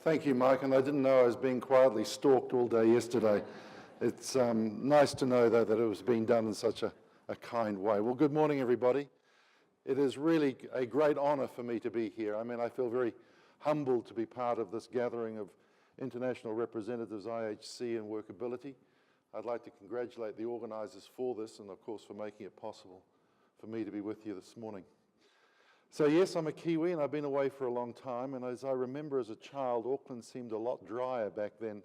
Thank you, Mike, and I didn't know I was being quietly stalked all day yesterday. It's nice to know, though, that it was being done in such a kind way. Well, good morning, everybody. It is really a great honor for me to be here. I mean, I feel very humbled to be part of this gathering of international representatives, IHC and Workability. I'd like to congratulate the organizers for this and, of course, for making it possible for me to be with you this morning. So yes, I'm a Kiwi and I've been away for a long time, and as I remember as a child, Auckland seemed a lot drier back then.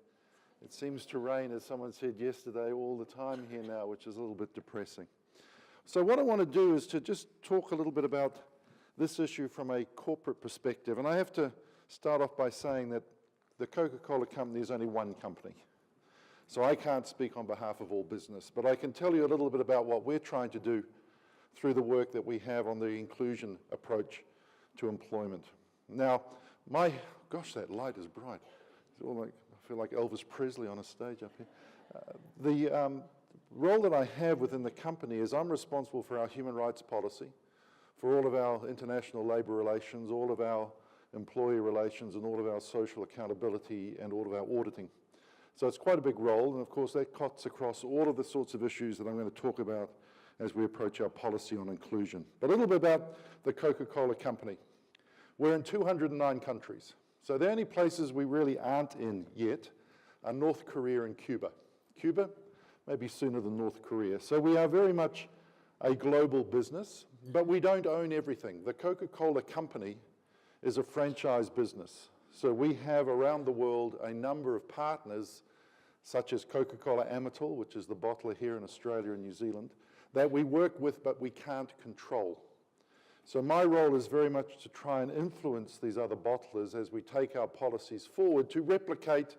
It seems to rain, as someone said yesterday, all the time here now, which is a little bit depressing. So what I want to do is to just talk a little bit about this issue from a corporate perspective, and I have to start off by saying that the Coca-Cola company is only one company. So I can't speak on behalf of all business, but I can tell you a little bit about what we're trying to do through the work that we have on the inclusion approach to employment. Now, gosh, that light is bright. It's all like, I feel like Elvis Presley on a stage up here. The role that I have within the company is I'm responsible for our human rights policy, for all of our international labor relations, all of our employee relations, and all of our social accountability, and all of our auditing. So it's quite a big role, and of course that cuts across all of the sorts of issues that I'm going to talk about as we approach our policy on inclusion. But a little bit about the Coca-Cola company. We're in 209 countries. So the only places we really aren't in yet are North Korea and Cuba. Cuba, maybe sooner than North Korea. So we are very much a global business, but we don't own everything. The Coca-Cola company is a franchise business. So we have around the world a number of partners, such as Coca-Cola Amatil, which is the bottler here in Australia and New Zealand, that we work with but we can't control. So my role is very much to try and influence these other bottlers as we take our policies forward to replicate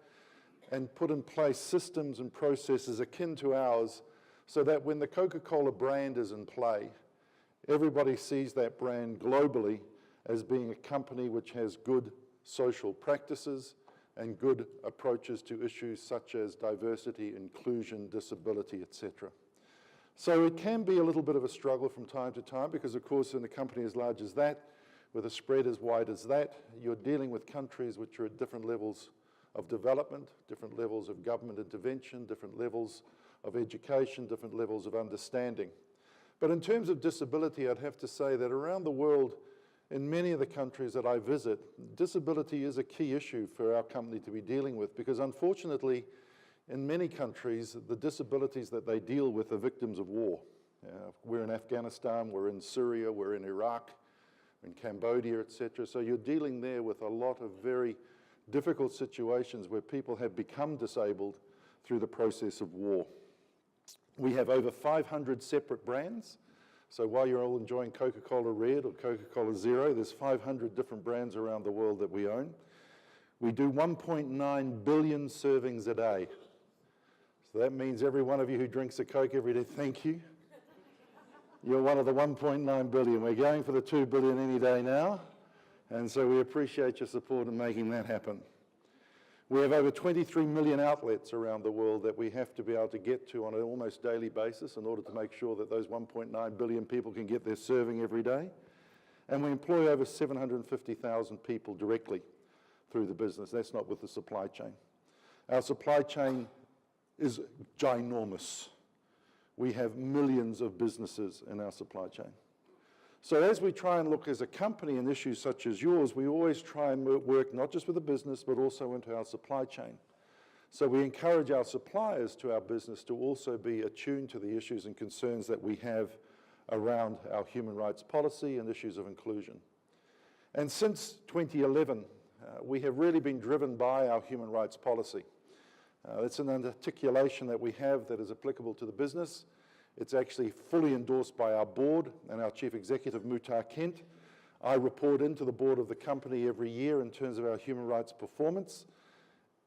and put in place systems and processes akin to ours so that when the Coca-Cola brand is in play, everybody sees that brand globally as being a company which has good social practices and good approaches to issues such as diversity, inclusion, disability, etc. So it can be a little bit of a struggle from time to time because, of course, in a company as large as that, with a spread as wide as that, you're dealing with countries which are at different levels of development, different levels of government intervention, different levels of education, different levels of understanding. But in terms of disability, I'd have to say that around the world, in many of the countries that I visit, disability is a key issue for our company to be dealing with because, unfortunately, in many countries, the disabilities that they deal with are victims of war. We're in Afghanistan, we're in Syria, we're in Iraq, in Cambodia, etc. So you're dealing there with a lot of very difficult situations where people have become disabled through the process of war. We have over 500 separate brands. So while you're all enjoying Coca-Cola Red or Coca-Cola Zero, there's 500 different brands around the world that we own. We do 1.9 billion servings a day. So that means every one of you who drinks a Coke every day, thank you. You're one of the 1.9 billion. We're going for the 2 billion any day now. And so we appreciate your support in making that happen. We have over 23 million outlets around the world that we have to be able to get to on an almost daily basis in order to make sure that those 1.9 billion people can get their serving every day. And we employ over 750,000 people directly through the business. That's not with the supply chain. Our supply chain is ginormous. We have millions of businesses in our supply chain. So as we try and look as a company in issues such as yours, we always try and work not just with the business, but also into our supply chain. So we encourage our suppliers to our business to also be attuned to the issues and concerns that we have around our human rights policy and issues of inclusion. And since 2011, we have really been driven by our human rights policy. It's an articulation that we have that is applicable to the business. It's actually fully endorsed by our board and our chief executive, Muhtar Kent. I report into the board of the company every year in terms of our human rights performance.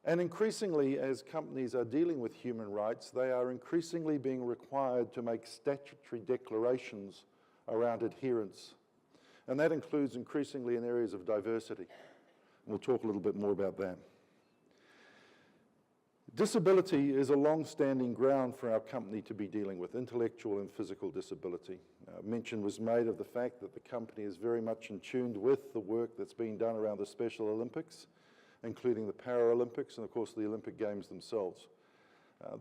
And increasingly, as companies are dealing with human rights, they are increasingly being required to make statutory declarations around adherence. And that includes increasingly in areas of diversity. We'll talk a little bit more about that. Disability is a long-standing ground for our company to be dealing with, intellectual and physical disability. Mention was made of the fact that the company is very much in tune with the work that's being done around the Special Olympics. including the Paralympics and, of course, the Olympic Games themselves.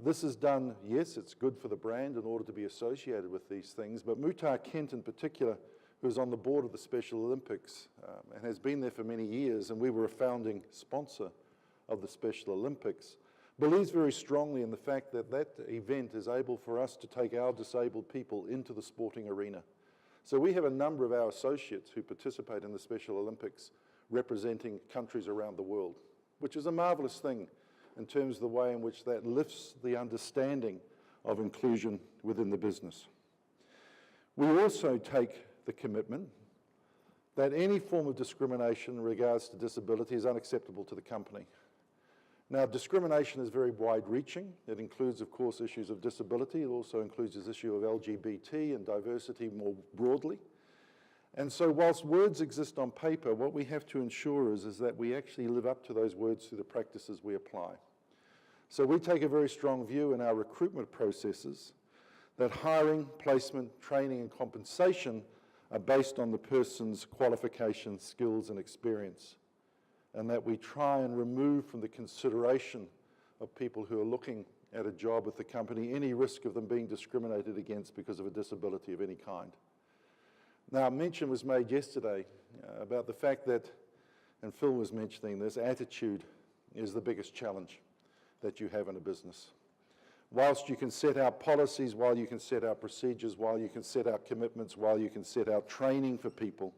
This is done, yes, it's good for the brand in order to be associated with these things, but Muhtar Kent in particular, who's on the board of the Special Olympics and has been there for many years, and we were a founding sponsor of the Special Olympics, believes very strongly in the fact that that event is able for us to take our disabled people into the sporting arena. So we have a number of our associates who participate in the Special Olympics representing countries around the world, which is a marvelous thing in terms of the way in which that lifts the understanding of inclusion within the business. We also take the commitment that any form of discrimination in regards to disability is unacceptable to the company. Now, discrimination is very wide-reaching. It includes, of course, issues of disability. It also includes this issue of LGBT and diversity more broadly. And so whilst words exist on paper, what we have to ensure is that we actually live up to those words through the practices we apply. So we take a very strong view in our recruitment processes that hiring, placement, training, and compensation are based on the person's qualifications, skills, and experience, and that we try and remove from the consideration of people who are looking at a job with the company any risk of them being discriminated against because of a disability of any kind. Now, mention was made yesterday about the fact that, and Phil was mentioning this, attitude is the biggest challenge that you have in a business. Whilst you can set out policies, while you can set out procedures, while you can set out commitments, while you can set out training for people,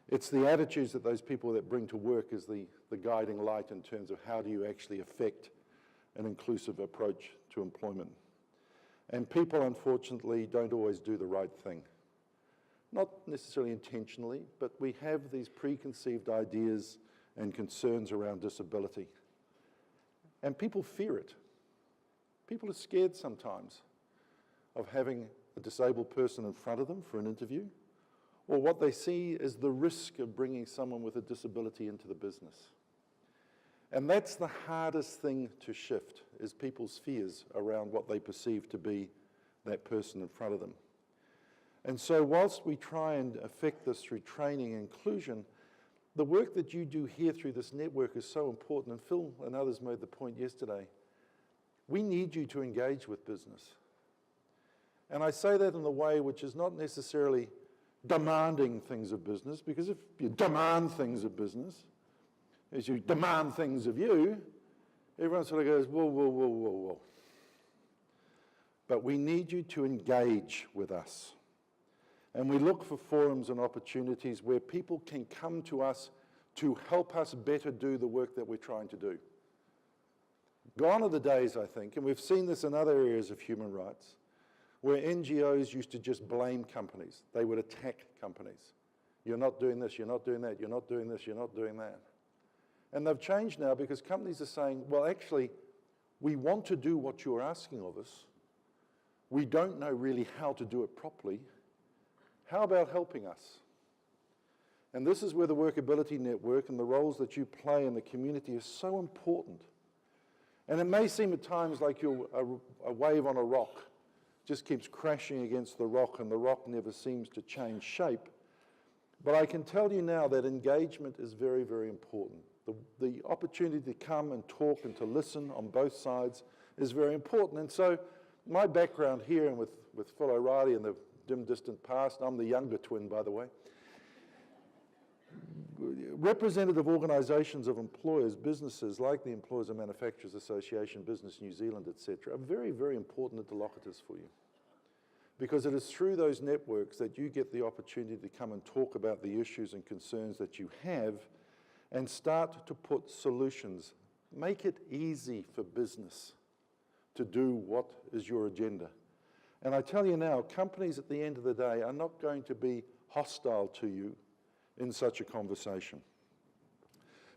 it's the attitudes that those people that bring to work is the guiding light in terms of how do you actually affect an inclusive approach to employment. And people, unfortunately, don't always do the right thing. Not necessarily intentionally, but we have these preconceived ideas and concerns around disability. And people fear it. People are scared sometimes of having a disabled person in front of them for an interview, or what they see is the risk of bringing someone with a disability into the business. And that's the hardest thing to shift, is people's fears around what they perceive to be that person in front of them. And so whilst we try and affect this through training and inclusion, the work that you do here through this network is so important, and Phil and others made the point yesterday. We need you to engage with business. And I say that in a way which is not necessarily demanding things of business, because if you demand things of business, as you demand things of you, everyone sort of goes, whoa, whoa, whoa, whoa, whoa. But we need you to engage with us. And we look for forums and opportunities where people can come to us to help us better do the work that we're trying to do. Gone are the days, I think, and we've seen this in other areas of human rights, where NGOs used to just blame companies. They would attack companies. You're not doing this, you're not doing that, you're not doing this, you're not doing that. And they've changed now because companies are saying, well, actually, we want to do what you're asking of us. We don't know really how to do it properly. How about helping us? And this is where the Workability Network and the roles that you play in the community is so important. And it may seem at times like you're a wave on a rock, just keeps crashing against the rock and the rock never seems to change shape. But I can tell you now that engagement is very, very important. The opportunity to come and talk and to listen on both sides is very important. And so my background here and with Phil O'Reilly in the dim distant past, I'm the younger twin, by the way. Representative organisations of employers, businesses like the Employers and Manufacturers Association, Business New Zealand, etc., are very, very important interlocutors for you. Because it is through those networks that you get the opportunity to come and talk about the issues and concerns that you have and start to put solutions. Make it easy for business to do what is your agenda. And I tell you now, companies at the end of the day are not going to be hostile to you in such a conversation.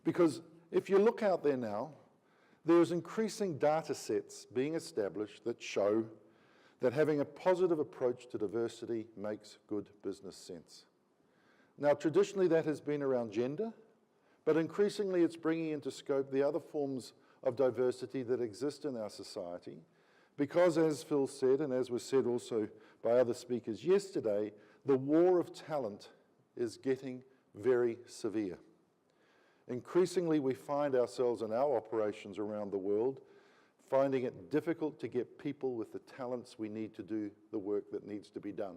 Because if you look out there now, there's increasing data sets being established that show that having a positive approach to diversity makes good business sense. Now, traditionally that has been around gender, but increasingly it's bringing into scope the other forms of diversity that exist in our society, because as Phil said, and as was said also by other speakers yesterday, the war of talent is getting very severe. Increasingly, we find ourselves in our operations around the world finding it difficult to get people with the talents we need to do the work that needs to be done.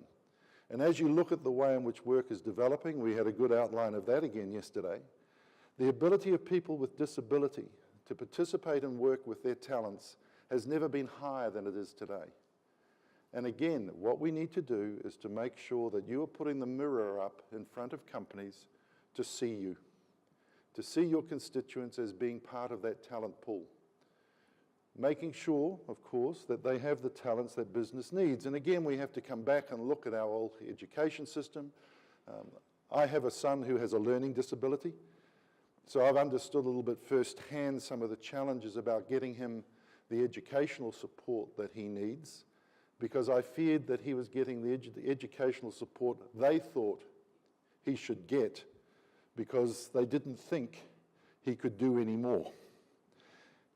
And as you look at the way in which work is developing, we had a good outline of that again yesterday, the ability of people with disability to participate in work with their talents has never been higher than it is today. And again, what we need to do is to make sure that you are putting the mirror up in front of companies to see you, to see your constituents as being part of that talent pool. Making sure, of course, that they have the talents that business needs. And again, we have to come back and look at our old education system. I have a son who has a learning disability, so I've understood a little bit firsthand some of the challenges about getting him the educational support that he needs, because I feared that he was getting the educational support they thought he should get because they didn't think he could do any more.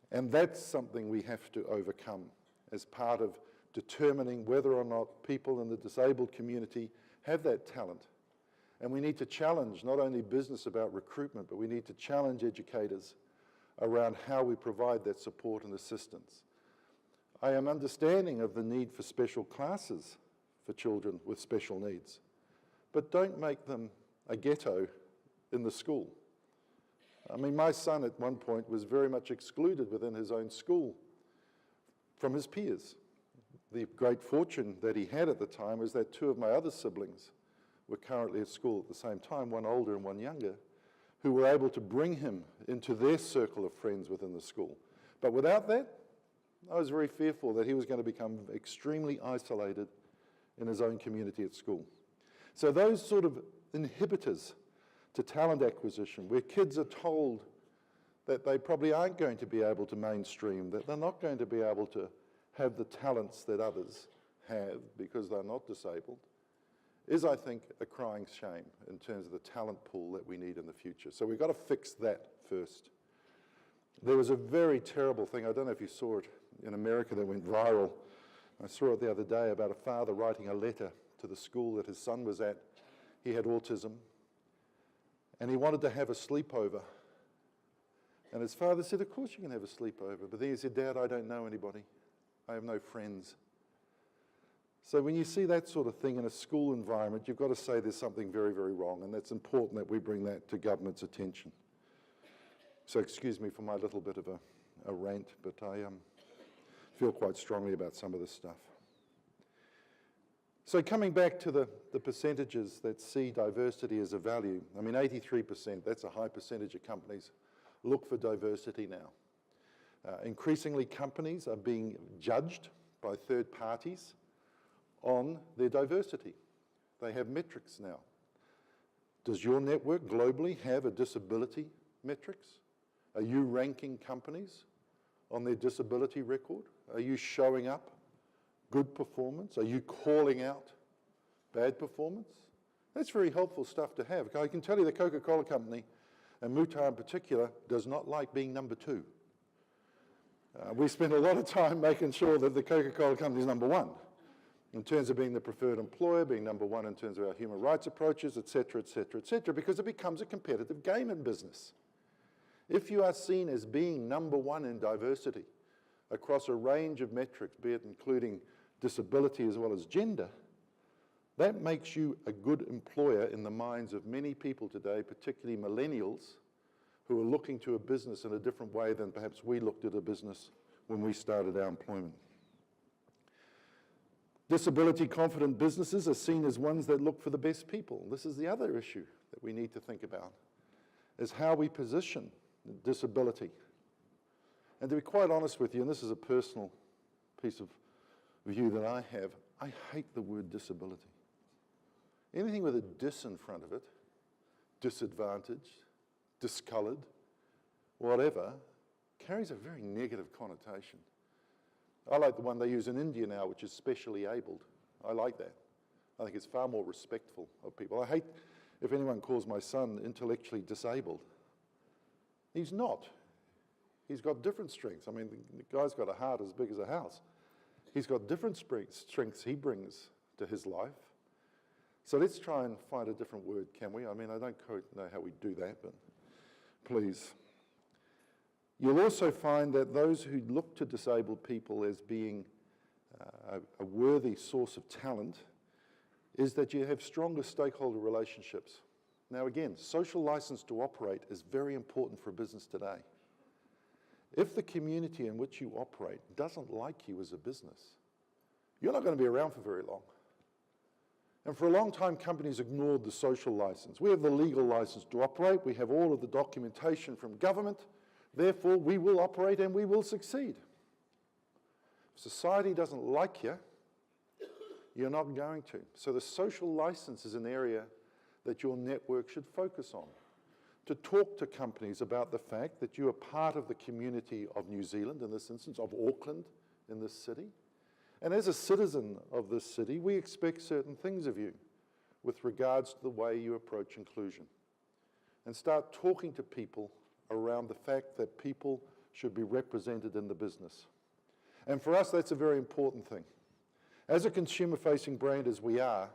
And that's something we have to overcome as part of determining whether or not people in the disabled community have that talent. And we need to challenge not only business about recruitment, but we need to challenge educators around how we provide that support and assistance. I am understanding of the need for special classes for children with special needs, but don't make them a ghetto in the school. I mean, my son at one point was very much excluded within his own school from his peers. The great fortune that he had at the time was that two of my other siblings were currently at school at the same time, one older and one younger, who were able to bring him into their circle of friends within the school. But without that, I was very fearful that he was going to become extremely isolated in his own community at school. So those sort of inhibitors to talent acquisition, where kids are told that they probably aren't going to be able to mainstream, that they're not going to be able to have the talents that others have because they're not disabled, is, I think, a crying shame in terms of the talent pool that we need in the future. So we've got to fix that first. There was a very terrible thing, I don't know if you saw it in America, that went viral. I saw it the other day about a father writing a letter to the school that his son was at. He had autism, and he wanted to have a sleepover. And his father said, of course you can have a sleepover. But then he said, Dad, I don't know anybody. I have no friends. So when you see that sort of thing in a school environment, you've got to say there's something very, very wrong, and it's important that we bring that to government's attention. So excuse me for my little bit of a rant, but I feel quite strongly about some of this stuff. So coming back to the percentages that see diversity as a value, I mean 83%, that's a high percentage of companies look for diversity now. Increasingly companies are being judged by third parties on their diversity. They have metrics now. Does your network globally have a disability metrics? Are you ranking companies on their disability record? Are you showing up good performance? Are you calling out bad performance? That's very helpful stuff to have. I can tell you the Coca-Cola company, and Mutar in particular, does not like being number two. We spend a lot of time making sure that the Coca-Cola company is number one in terms of being the preferred employer, being number one in terms of our human rights approaches, et cetera, because it becomes a competitive game in business. If you are seen as being number one in diversity across a range of metrics, be it including disability as well as gender, that makes you a good employer in the minds of many people today, particularly millennials, who are looking to a business in a different way than perhaps we looked at a business when we started our employment. Disability-confident businesses are seen as ones that look for the best people. This is the other issue that we need to think about, is how we position disability. And to be quite honest with you, and this is a personal piece of view that I have, I hate the word disability. Anything with a dis in front of it, disadvantaged, discoloured, whatever, carries a very negative connotation. I like the one they use in India now, which is specially abled. I like that. I think it's far more respectful of people. I hate if anyone calls my son intellectually disabled. He's not. He's got different strengths. I mean, the guy's got a heart as big as a house. He's got different strengths he brings to his life. So let's try and find a different word, can we? I mean, I don't quite know how we do that, but please. You'll also find that those who look to disabled people as being a worthy source of talent is that you have stronger stakeholder relationships. Now again, social license to operate is very important for a business today. If the community in which you operate doesn't like you as a business, you're not going to be around for very long. And for a long time, companies ignored the social license. We have the legal license to operate. We have all of the documentation from government. Therefore, we will operate and we will succeed. If society doesn't like you, you're not going to. So the social license is an area that your network should focus on. To talk to companies about the fact that you are part of the community of New Zealand, in this instance, of Auckland, in this city. And as a citizen of this city, we expect certain things of you with regards to the way you approach inclusion. And start talking to people around the fact that people should be represented in the business. And for us, that's a very important thing. As a consumer-facing brand as we are,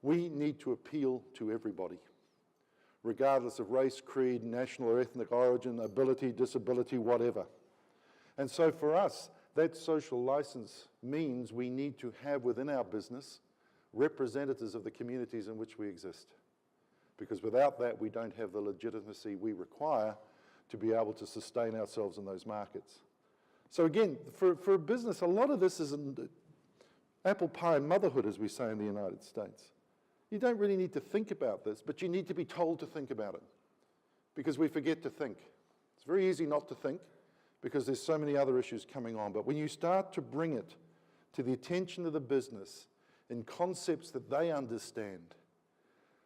we need to appeal to everybody, regardless of race, creed, national or ethnic origin, ability, disability, whatever. And so for us, that social license means we need to have within our business representatives of the communities in which we exist. Because without that, we don't have the legitimacy we require to be able to sustain ourselves in those markets. So again, for a business, a lot of this is apple pie motherhood, as we say in the United States. You don't really need to think about this, but you need to be told to think about it, because we forget to think. It's very easy not to think, because there's so many other issues coming on. But when you start to bring it to the attention of the business in concepts that they understand,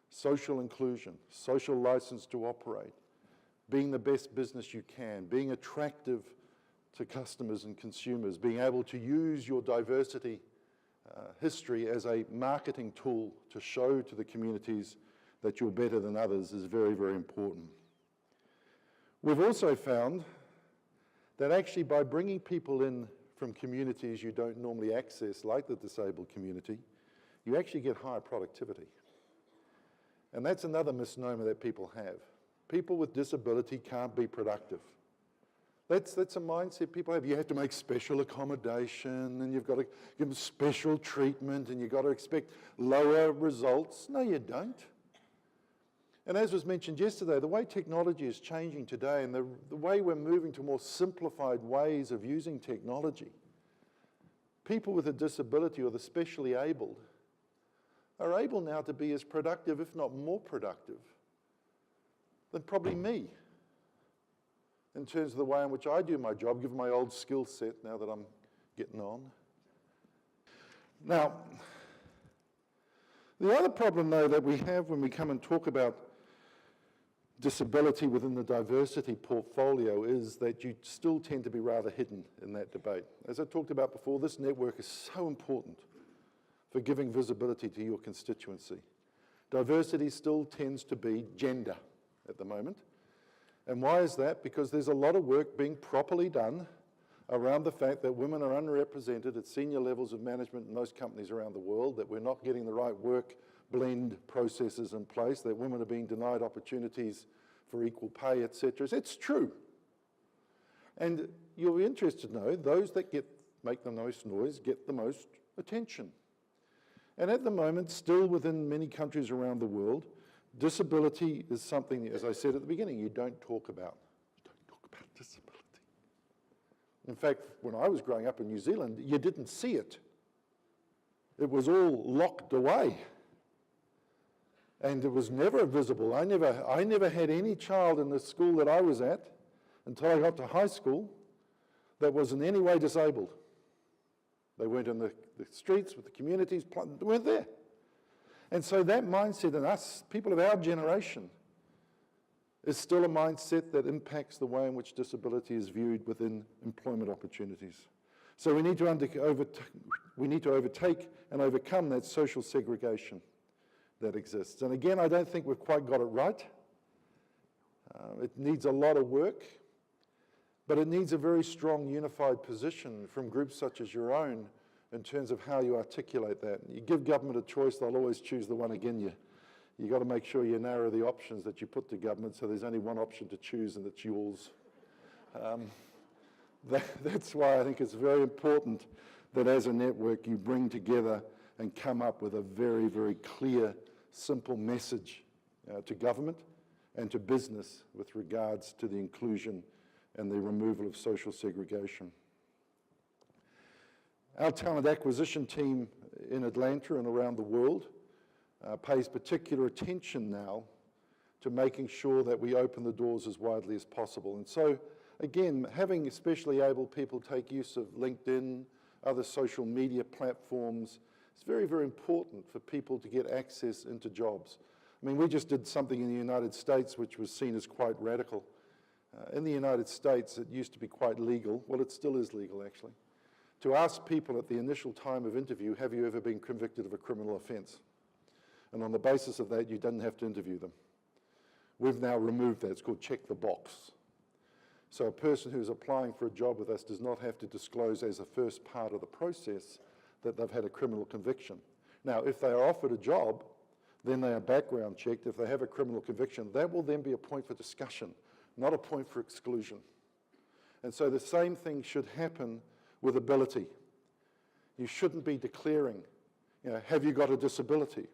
social inclusion, social license to operate, being the best business you can, being attractive to customers and consumers, being able to use your diversity history as a marketing tool to show to the communities that you're better than others is very, very important. We've also found that actually by bringing people in from communities you don't normally access, like the disabled community, you actually get higher productivity. And that's another misnomer that people have. People with disability can't be productive. That's a mindset people have. You have to make special accommodation, and you've got to give them special treatment, and you've got to expect lower results. No, you don't. And as was mentioned yesterday, the way technology is changing today and the way we're moving to more simplified ways of using technology, people with a disability or the specially abled are able now to be as productive, if not more productive, than probably me in terms of the way in which I do my job, given my old skill set now that I'm getting on. Now, the other problem, though, that we have when we come and talk about disability within the diversity portfolio is that you still tend to be rather hidden in that debate. As I talked about before, this network is so important for giving visibility to your constituency. Diversity still tends to be gender at the moment. And why is that? Because there's a lot of work being properly done around the fact that women are underrepresented at senior levels of management in most companies around the world, that we're not getting the right work blend processes in place, that women are being denied opportunities for equal pay, etc. It's true. And you'll be interested to know those that make the most noise get the most attention. And at the moment, still within many countries around the world, disability is something, as I said at the beginning, you don't talk about. You don't talk about disability. In fact, when I was growing up in New Zealand, you didn't see it. It was all locked away. And it was never visible. I never had any child in the school that I was at until I got to high school that was in any way disabled. They weren't in the streets with the communities, they weren't there. And so that mindset in us, people of our generation, is still a mindset that impacts the way in which disability is viewed within employment opportunities. So we need to overtake and overcome that social segregation that exists. And again, I don't think we've quite got it right. It needs a lot of work, but it needs a very strong unified position from groups such as your own in terms of how you articulate that. You give government a choice, they'll always choose the one against you've got to make sure you narrow the options that you put to government so there's only one option to choose and it's yours. That's why I think it's very important that as a network you bring together and come up with a very, very clear, simple message to government and to business with regards to the inclusion and the removal of social segregation. Our talent acquisition team in Atlanta and around the world pays particular attention now to making sure that we open the doors as widely as possible. And so, again, having especially able people take use of LinkedIn, other social media platforms, it's very, very important for people to get access into jobs. I mean, we just did something in the United States which was seen as quite radical. In the United States, it used to be quite legal, well, it still is legal actually, to ask people at the initial time of interview, have you ever been convicted of a criminal offence? And on the basis of that, you didn't have to interview them. We've now removed that. It's called check the box. So a person who's applying for a job with us does not have to disclose as a first part of the process that they've had a criminal conviction. Now, if they are offered a job, then they are background checked. If they have a criminal conviction, that will then be a point for discussion, not a point for exclusion. And so the same thing should happen with ability. You shouldn't be declaring, have you got a disability?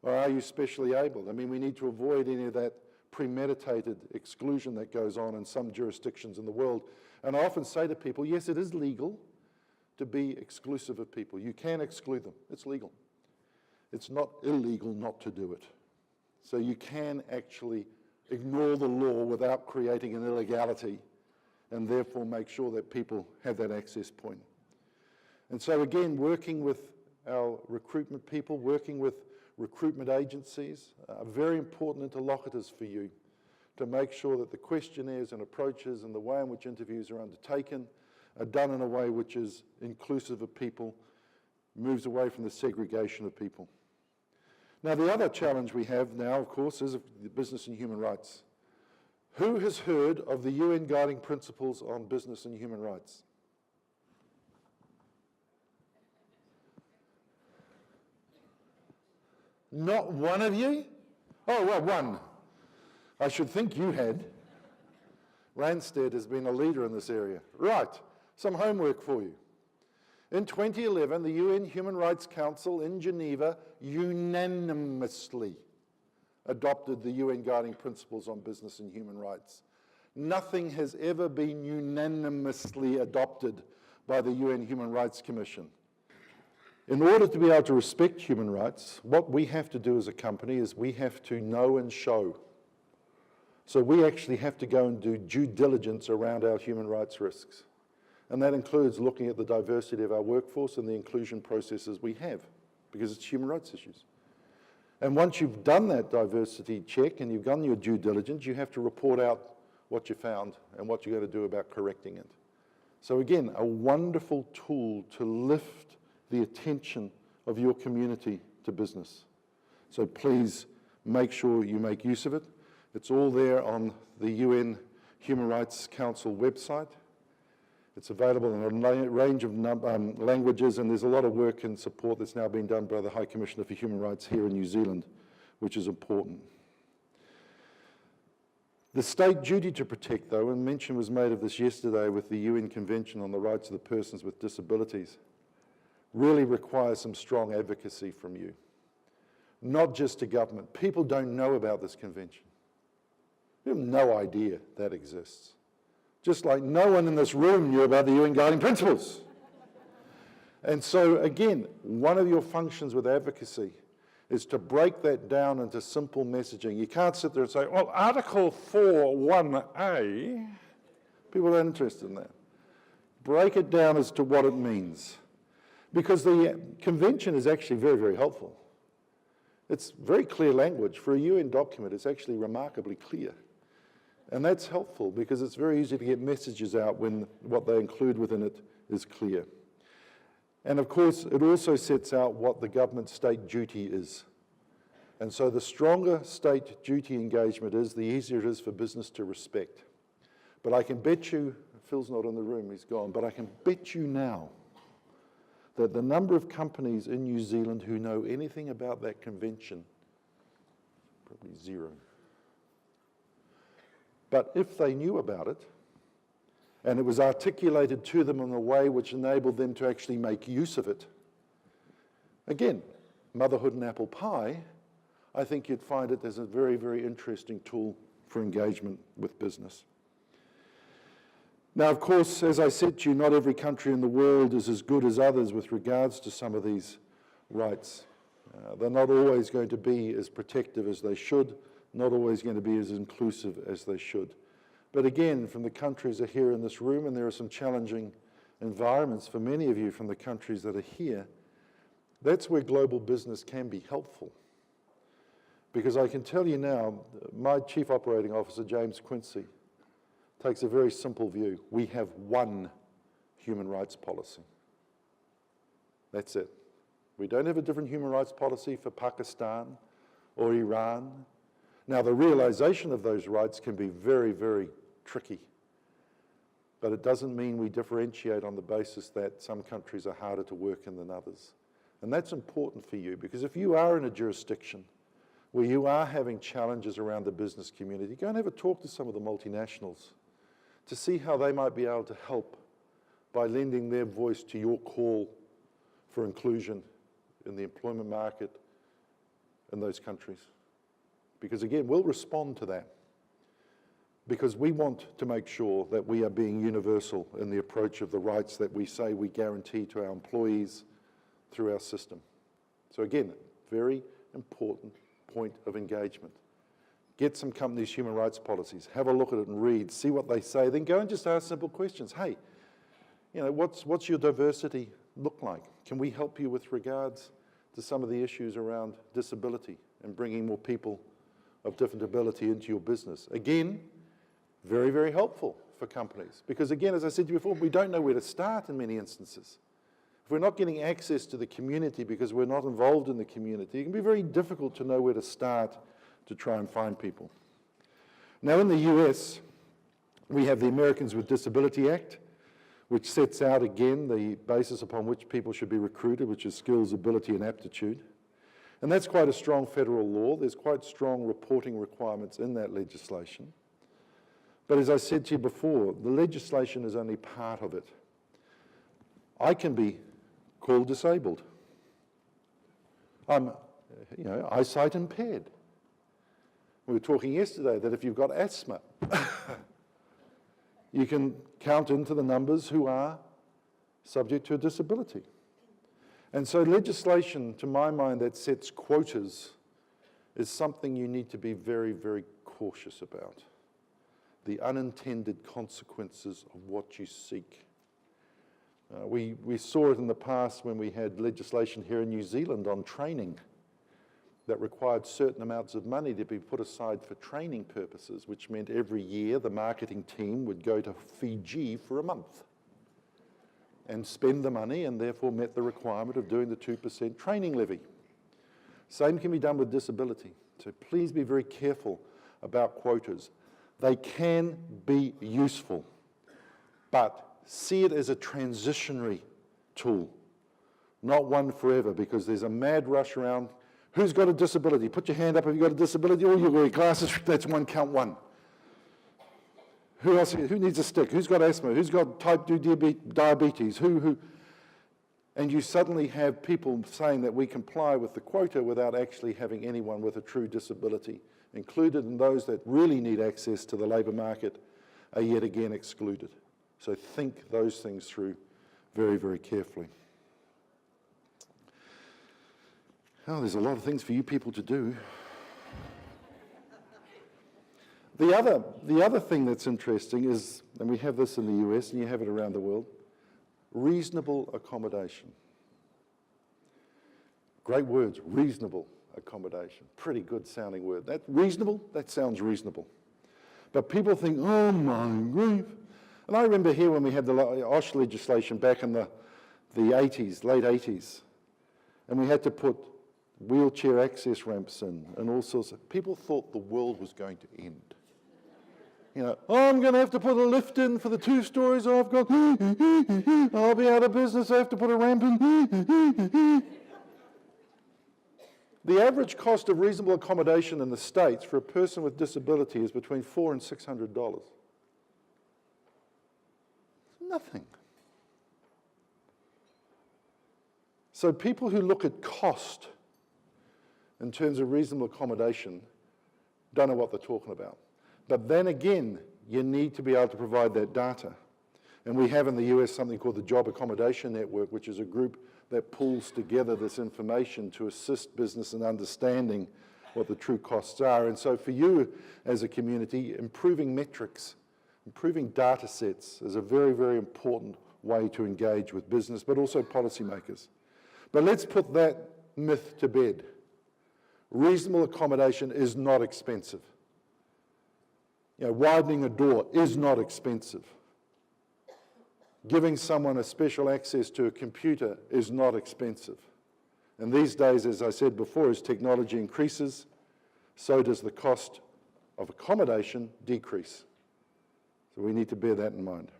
Or are you specially able? I mean, we need to avoid any of that premeditated exclusion that goes on in some jurisdictions in the world. And I often say to people, yes, it is legal to be exclusive of people. You can exclude them. It's legal. It's not illegal not to do it. So you can actually ignore the law without creating an illegality and therefore make sure that people have that access point. And so again, working with our recruitment people, working with recruitment agencies, are very important interlocutors for you to make sure that the questionnaires and approaches and the way in which interviews are undertaken are done in a way which is inclusive of people, moves away from the segregation of people. Now, the other challenge we have now, of course, is business and human rights. Who has heard of the UN Guiding Principles on Business and Human Rights? Not one of you? Oh, well, one. I should think you had. Randstad has been a leader in this area. Right, some homework for you. In 2011, the UN Human Rights Council in Geneva unanimously adopted the UN Guiding Principles on Business and Human Rights. Nothing has ever been unanimously adopted by the UN Human Rights Commission. In order to be able to respect human rights, what we have to do as a company is we have to know and show. So we actually have to go and do due diligence around our human rights risks. And that includes looking at the diversity of our workforce and the inclusion processes we have, because it's human rights issues. And once you've done that diversity check and you've done your due diligence, you have to report out what you found and what you're going to do about correcting it. So again, a wonderful tool to lift the attention of your community to business. So please make sure you make use of it. It's all there on the UN Human Rights Council website. It's available in a range of languages, and there's a lot of work and support that's now being done by the High Commissioner for Human Rights here in New Zealand, which is important. The state duty to protect, though, and mention was made of this yesterday with the UN Convention on the Rights of the Persons with Disabilities, really requires some strong advocacy from you. Not just to government. People don't know about this convention. You have no idea that exists. Just like no one in this room knew about the UN Guiding Principles. And so, again, one of your functions with advocacy is to break that down into simple messaging. You can't sit there and say, well, Article 4.1a, people aren't interested in that. Break it down as to what it means. Because the convention is actually very, very helpful. It's very clear language. For a UN document, it's actually remarkably clear. And that's helpful because it's very easy to get messages out when what they include within it is clear. And of course, it also sets out what the government state duty is. And so the stronger state duty engagement is, the easier it is for business to respect. But I can bet you, Phil's not in the room, he's gone, but I can bet you now that the number of companies in New Zealand who know anything about that convention probably 0. But if they knew about it, and it was articulated to them in a way which enabled them to actually make use of it, again, motherhood and apple pie, I think you'd find it as a very, very interesting tool for engagement with business. Now, of course, as I said to you, not every country in the world is as good as others with regards to some of these rights. They're not always going to be as protective as they should, not always going to be as inclusive as they should. But again, from the countries that are here in this room, and there are some challenging environments for many of you from the countries that are here, that's where global business can be helpful. Because I can tell you now, my Chief Operating Officer, James Quincy, takes a very simple view. We have one human rights policy. That's it. We don't have a different human rights policy for Pakistan or Iran. Now, the realization of those rights can be very, very tricky. But it doesn't mean we differentiate on the basis that some countries are harder to work in than others. And that's important for you, because if you are in a jurisdiction where you are having challenges around the business community, go and have a talk to some of the multinationals to see how they might be able to help by lending their voice to your call for inclusion in the employment market in those countries. Because again, we'll respond to that, because we want to make sure that we are being universal in the approach of the rights that we say we guarantee to our employees through our system. So again, very important point of engagement. Get some companies' human rights policies, have a look at it and read, see what they say, then go and just ask simple questions. Hey, you know, what's your diversity look like? Can we help you with regards to some of the issues around disability and bringing more people of different ability into your business? Again, very, very helpful for companies. Because again, as I said to you before, we don't know where to start in many instances. If we're not getting access to the community because we're not involved in the community, it can be very difficult to know where to start to try and find people. Now in the US, we have the Americans with Disability Act, which sets out again the basis upon which people should be recruited, which is skills, ability, and aptitude. And that's quite a strong federal law. There's quite strong reporting requirements in that legislation. But as I said to you before, the legislation is only part of it. I can be called disabled. I'm, eyesight impaired. We were talking yesterday that if you've got asthma, you can count into the numbers who are subject to a disability. And so legislation, to my mind, that sets quotas is something you need to be very, very cautious about. The unintended consequences of what you seek. We saw it in the past when we had legislation here in New Zealand on training that required certain amounts of money to be put aside for training purposes, which meant every year the marketing team would go to Fiji for a month and spend the money, and therefore met the requirement of doing the 2% training levy. Same can be done with disability. So please be very careful about quotas. They can be useful, but see it as a transitionary tool, not one forever, because there's a mad rush around. Who's got a disability? Put your hand up if you've got a disability. Oh, you wear glasses, that's one, count one. Who else? Who needs a stick? Who's got asthma? Who's got type 2 diabetes? Who? And you suddenly have people saying that we comply with the quota without actually having anyone with a true disability included, and those that really need access to the labour market are yet again excluded. So think those things through very, very carefully. Oh, there's a lot of things for you people to do. The other thing that's interesting is, and we have this in the US and you have it around the world, reasonable accommodation. Great words, reasonable accommodation. Pretty good sounding word. That reasonable, that sounds reasonable. But people think, oh my grief. And I remember here when we had the OSH legislation back in the 80s, late 80s, and we had to put wheelchair access ramps in and all sorts of, people thought the world was going to end. You know, oh, I'm going to have to put a lift in for the 2 stories I've got. I'll be out of business, I have to put a ramp in. The average cost of reasonable accommodation in the States for a person with disability is between $400 and $600. Nothing. So people who look at cost in terms of reasonable accommodation don't know what they're talking about. But then again, you need to be able to provide that data. And we have in the US something called the Job Accommodation Network, which is a group that pulls together this information to assist business in understanding what the true costs are. And so for you as a community, improving metrics, improving data sets is a very, very important way to engage with business, but also policymakers. But let's put that myth to bed. Reasonable accommodation is not expensive. You know, widening a door is not expensive. Giving someone a special access to a computer is not expensive. And these days, as I said before, as technology increases, so does the cost of accommodation decrease. So we need to bear that in mind.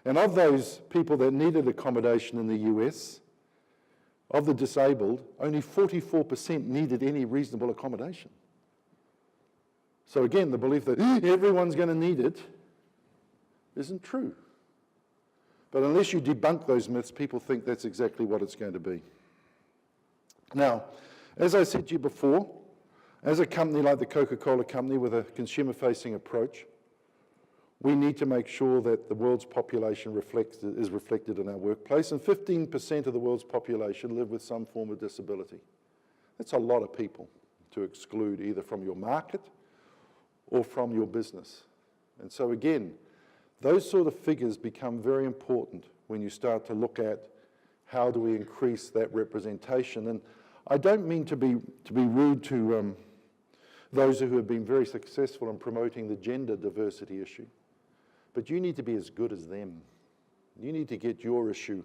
And of those people that needed accommodation in the US, of the disabled, only 44% needed any reasonable accommodation. So again, the belief that everyone's going to need it isn't true. But unless you debunk those myths, people think that's exactly what it's going to be. Now, as I said to you before, as a company like the Coca-Cola company with a consumer-facing approach, we need to make sure that the world's population is reflected in our workplace, and 15% of the world's population live with some form of disability. That's a lot of people to exclude either from your market or from your business. And so again, those sort of figures become very important when you start to look at how do we increase that representation. And I don't mean to be rude to those who have been very successful in promoting the gender diversity issue, but you need to be as good as them. You need to get your issue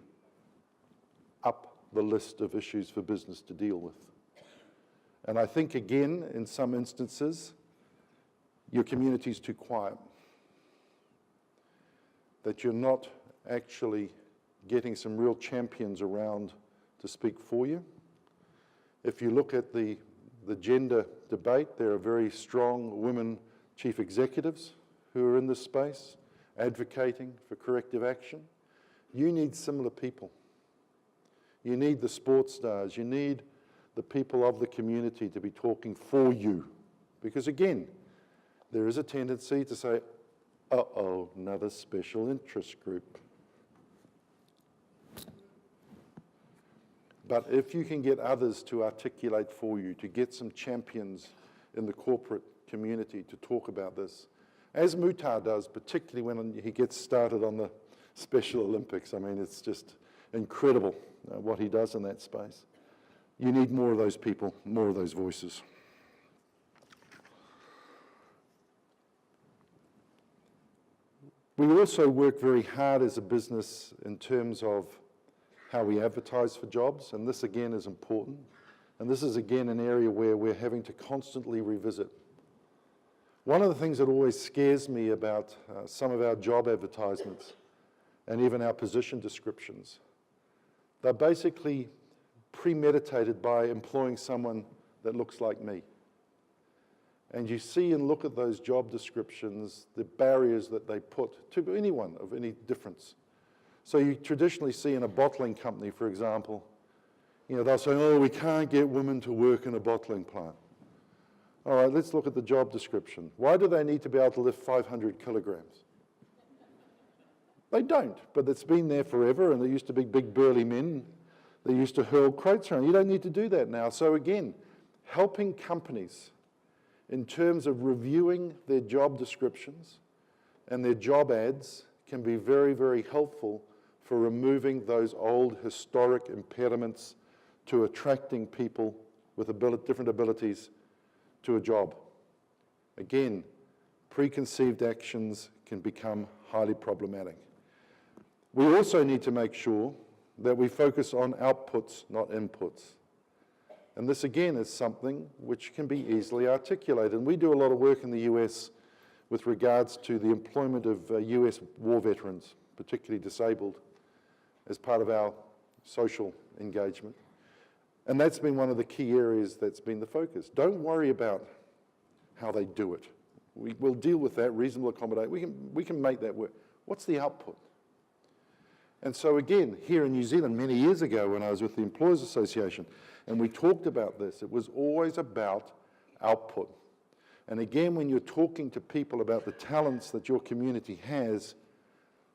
up the list of issues for business to deal with. And I think, again, in some instances, your community's too quiet, that you're not actually getting some real champions around to speak for you. If you look at the gender debate, there are very strong women chief executives who are in this space, advocating for corrective action. You need similar people. You need the sports stars. You need the people of the community to be talking for you. Because again, there is a tendency to say, uh-oh, another special interest group. But if you can get others to articulate for you, to get some champions in the corporate community to talk about this, as Muhtar does, particularly when he gets started on the Special Olympics. I mean, it's just incredible what he does in that space. You need more of those people, more of those voices. We also work very hard as a business in terms of how we advertise for jobs, and this again is important. And this is again an area where we're having to constantly revisit. One of the things that always scares me about some of our job advertisements and even our position descriptions, they're basically premeditated by employing someone that looks like me. And you see and look at those job descriptions, the barriers that they put to anyone of any difference. So you traditionally see in a bottling company, for example, you know, they'll say, oh, we can't get women to work in a bottling plant. All right, let's look at the job description. Why do they need to be able to lift 500 kilograms? They don't, but it's been there forever, and there used to be big burly men that used to hurl crates around. You don't need to do that now. So again, helping companies in terms of reviewing their job descriptions and their job ads can be very, very helpful for removing those old historic impediments to attracting people with different abilities to a job. Again, preconceived actions can become highly problematic. We also need to make sure that we focus on outputs, not inputs. And this again is something which can be easily articulated. And we do a lot of work in the US with regards to the employment of US war veterans, particularly disabled, as part of our social engagement. And that's been one of the key areas that's been the focus. Don't worry about how they do it. We'll deal with that, reasonable accommodate. We can make that work. What's the output? And so again, here in New Zealand, many years ago when I was with the Employers Association, and we talked about this, it was always about output. And again, when you're talking to people about the talents that your community has,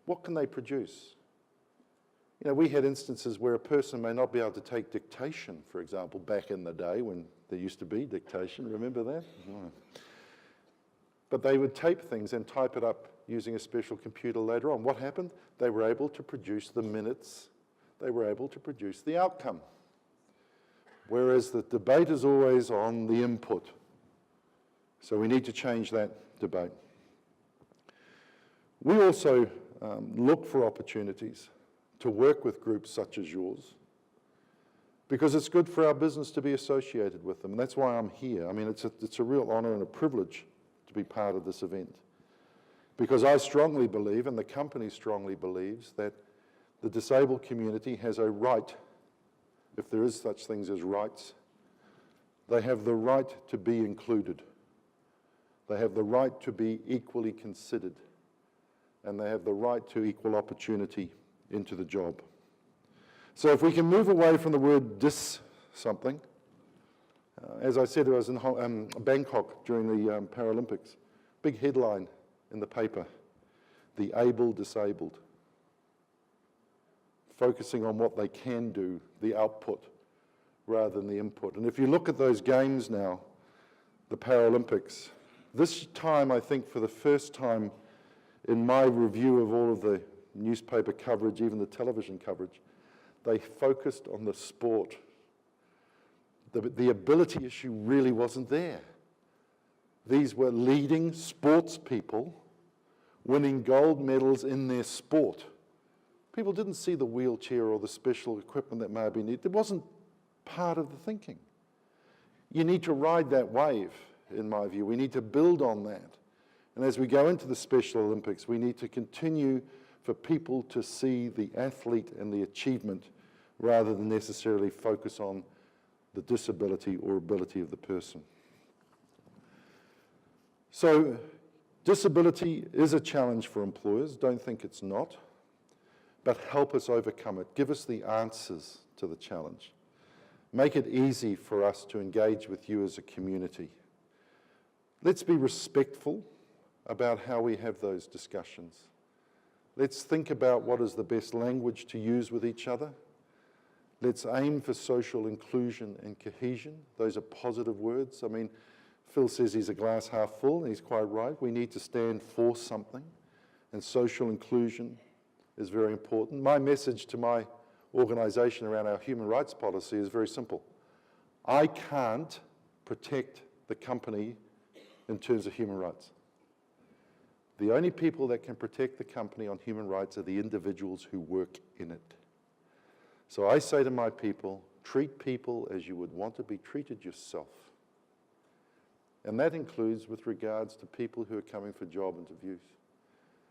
what can they produce? You know, we had instances where a person may not be able to take dictation, for example, back in the day when there used to be dictation. Remember that? No. But they would tape things and type it up using a special computer later on. What happened? They were able to produce the minutes. They were able to produce the outcome. Whereas the debate is always on the input. So we need to change that debate. We also look for opportunities to work with groups such as yours, because it's good for our business to be associated with them. And that's why I'm here. I mean, it's a real honor and a privilege to be part of this event, because I strongly believe, and the company strongly believes, that the disabled community has a right, if there is such things as rights, they have the right to be included. They have the right to be equally considered, and they have the right to equal opportunity into the job. So if we can move away from the word something, as I said, I was in Bangkok during the Paralympics, big headline in the paper, the able disabled, focusing on what they can do, the output, rather than the input. And if you look at those games now, the Paralympics, this time I think for the first time in my review of all of the newspaper coverage, even the television coverage, they focused on the sport. The ability issue really wasn't there. These were leading sports people winning gold medals in their sport. People didn't see the wheelchair or the special equipment that may have been needed. It wasn't part of the thinking. You need to ride that wave, in my view. We need to build on that. And as we go into the Special Olympics, we need to continue for people to see the athlete and the achievement rather than necessarily focus on the disability or ability of the person. So disability is a challenge for employers. Don't think it's not, but help us overcome it. Give us the answers to the challenge. Make it easy for us to engage with you as a community. Let's be respectful about how we have those discussions. Let's think about what is the best language to use with each other. Let's aim for social inclusion and cohesion. Those are positive words. I mean, Phil says he's a glass half full, and he's quite right. We need to stand for something, and social inclusion is very important. My message to my organisation around our human rights policy is very simple. I can't protect the company in terms of human rights. The only people that can protect the company on human rights are the individuals who work in it. So I say to my people, treat people as you would want to be treated yourself. And that includes with regards to people who are coming for job interviews.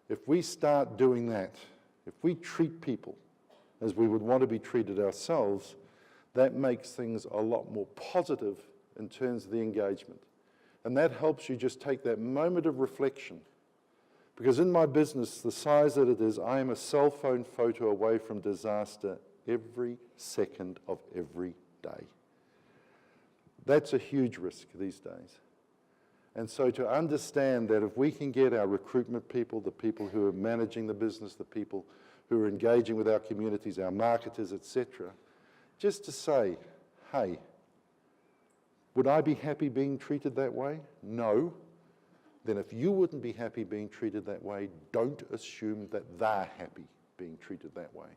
If we start doing that, if we treat people as we would want to be treated ourselves, that makes things a lot more positive in terms of the engagement. And that helps you just take that moment of reflection. Because in my business, the size that it is, I am a cell phone photo away from disaster every second of every day. That's a huge risk these days. And so to understand that if we can get our recruitment people, the people who are managing the business, the people who are engaging with our communities, our marketers, etc., just to say, hey, would I be happy being treated that way? No. Then if you wouldn't be happy being treated that way, don't assume that they're happy being treated that way.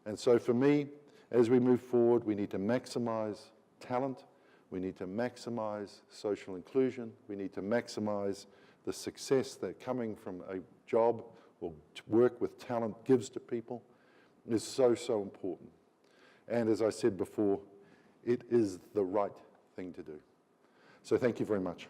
And so for me, as we move forward, we need to maximize talent, we need to maximize social inclusion, we need to maximize the success that coming from a job or work with talent gives to people is so, so important. And as I said before, it is the right thing to do. So thank you very much.